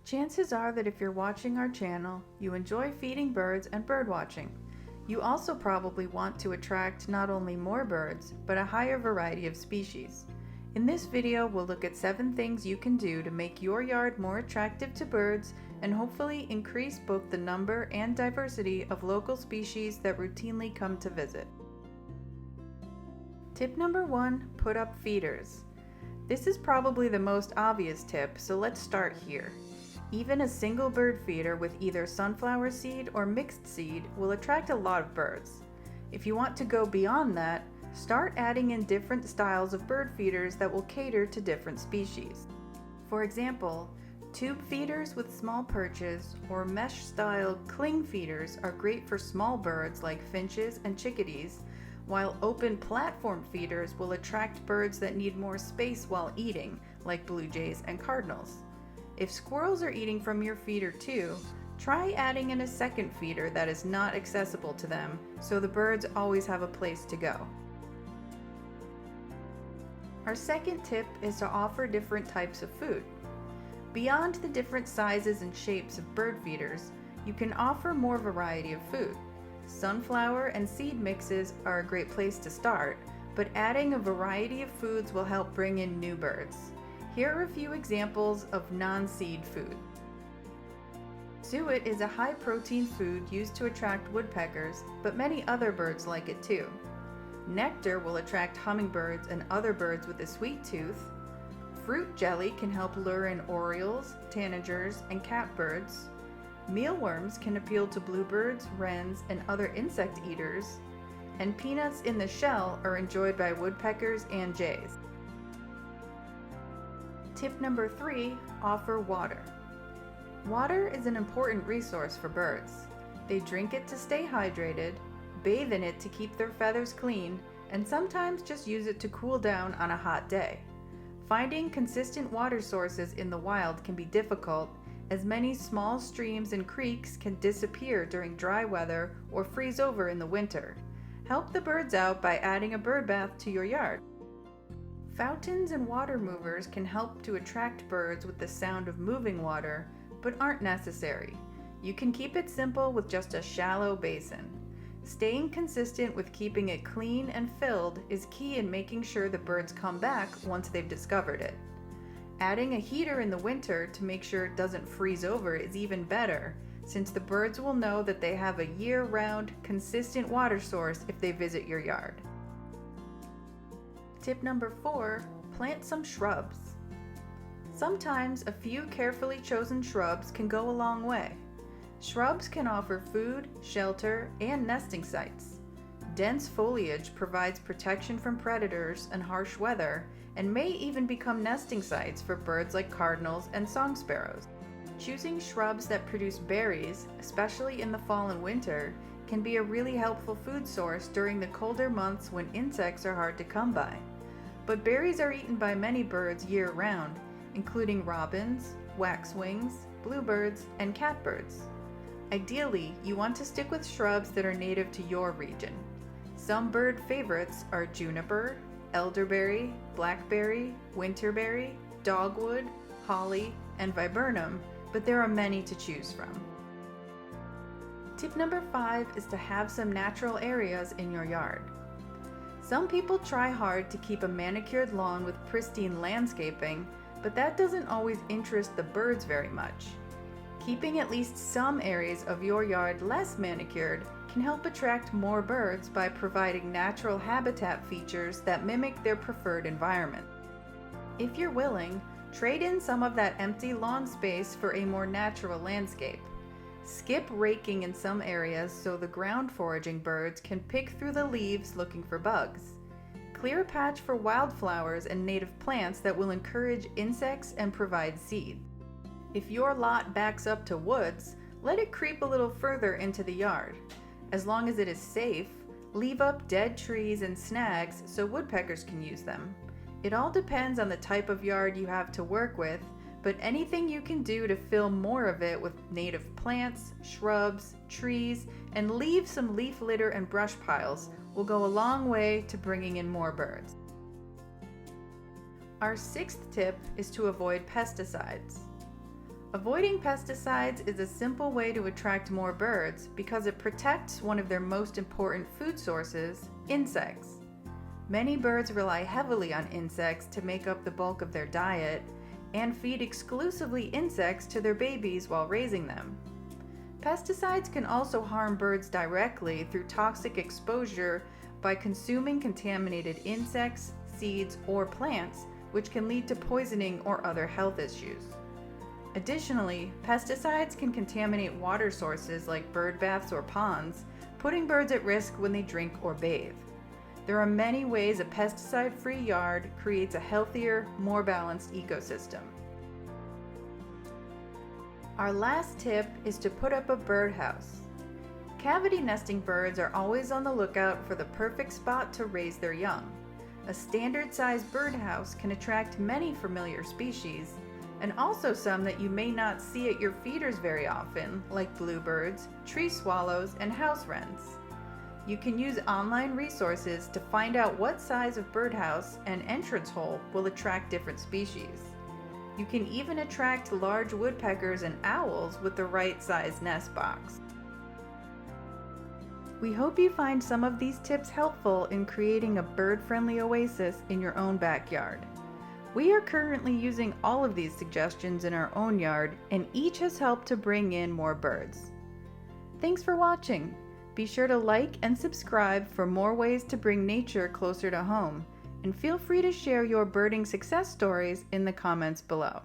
Chances are that if you're watching our channel, you enjoy feeding birds and birdwatching. You also probably want to attract not only more birds, but a higher variety of species. In this video, we'll look at 7 things you can do to make your yard more attractive to birds and hopefully increase both the number and diversity of local species that routinely come to visit. Tip number 1, put up feeders. This is probably the most obvious tip, so let's start here. Even a single bird feeder with either sunflower seed or mixed seed will attract a lot of birds. If you want to go beyond that, start adding in different styles of bird feeders that will cater to different species. For example, tube feeders with small perches or mesh-style cling feeders are great for small birds like finches and chickadees, while open platform feeders will attract birds that need more space while eating, like blue jays and cardinals. If squirrels are eating from your feeder too, try adding in a second feeder that is not accessible to them, so the birds always have a place to go. Our second tip is to offer different types of food. Beyond the different sizes and shapes of bird feeders, you can offer more variety of food. Sunflower and seed mixes are a great place to start, but adding a variety of foods will help bring in new birds. Here are a few examples of non-seed food. Suet is a high-protein food used to attract woodpeckers, but many other birds like it too. Nectar will attract hummingbirds and other birds with a sweet tooth. Fruit jelly can help lure in orioles, tanagers, and catbirds. Mealworms can appeal to bluebirds, wrens, and other insect eaters. And peanuts in the shell are enjoyed by woodpeckers and jays. Tip number 3, offer water. Water is an important resource for birds. They drink it to stay hydrated, bathe in it to keep their feathers clean, and sometimes just use it to cool down on a hot day. Finding consistent water sources in the wild can be difficult, as many small streams and creeks can disappear during dry weather or freeze over in the winter. Help the birds out by adding a bird bath to your yard. Fountains and water movers can help to attract birds with the sound of moving water, but aren't necessary. You can keep it simple with just a shallow basin. Staying consistent with keeping it clean and filled is key in making sure the birds come back once they've discovered it. Adding a heater in the winter to make sure it doesn't freeze over is even better, since the birds will know that they have a year-round, consistent water source if they visit your yard. Tip number 4, plant some shrubs. Sometimes a few carefully chosen shrubs can go a long way. Shrubs can offer food, shelter, and nesting sites. Dense foliage provides protection from predators and harsh weather, and may even become nesting sites for birds like cardinals and song sparrows. Choosing shrubs that produce berries, especially in the fall and winter, can be a really helpful food source during the colder months when insects are hard to come by. But berries are eaten by many birds year-round, including robins, waxwings, bluebirds, and catbirds. Ideally, you want to stick with shrubs that are native to your region. Some bird favorites are juniper, elderberry, blackberry, winterberry, dogwood, holly, and viburnum, but there are many to choose from. Tip number 5 is to have some natural areas in your yard. Some people try hard to keep a manicured lawn with pristine landscaping, but that doesn't always interest the birds very much. Keeping at least some areas of your yard less manicured can help attract more birds by providing natural habitat features that mimic their preferred environment. If you're willing, trade in some of that empty lawn space for a more natural landscape. Skip raking in some areas so the ground foraging birds can pick through the leaves looking for bugs. Clear a patch for wildflowers and native plants that will encourage insects and provide seed. If your lot backs up to woods, let it creep a little further into the yard. As long as it is safe, leave up dead trees and snags so woodpeckers can use them. It all depends on the type of yard you have to work with, but anything you can do to fill more of it with native plants, shrubs, trees, and leave some leaf litter and brush piles will go a long way to bringing in more birds. Our 6th tip is to avoid pesticides. Avoiding pesticides is a simple way to attract more birds because it protects one of their most important food sources, insects. Many birds rely heavily on insects to make up the bulk of their diet and feed exclusively insects to their babies while raising them. Pesticides can also harm birds directly through toxic exposure by consuming contaminated insects, seeds, or plants, which can lead to poisoning or other health issues. Additionally, pesticides can contaminate water sources like bird baths or ponds, putting birds at risk when they drink or bathe. There are many ways a pesticide-free yard creates a healthier, more balanced ecosystem. Our last tip is to put up a birdhouse. Cavity nesting birds are always on the lookout for the perfect spot to raise their young. A standard-sized birdhouse can attract many familiar species, and also some that you may not see at your feeders very often, like bluebirds, tree swallows, and house wrens. You can use online resources to find out what size of birdhouse and entrance hole will attract different species. You can even attract large woodpeckers and owls with the right size nest box. We hope you find some of these tips helpful in creating a bird-friendly oasis in your own backyard. We are currently using all of these suggestions in our own yard, and each has helped to bring in more birds. Thanks for watching. Be sure to like and subscribe for more ways to bring nature closer to home, and feel free to share your birding success stories in the comments below.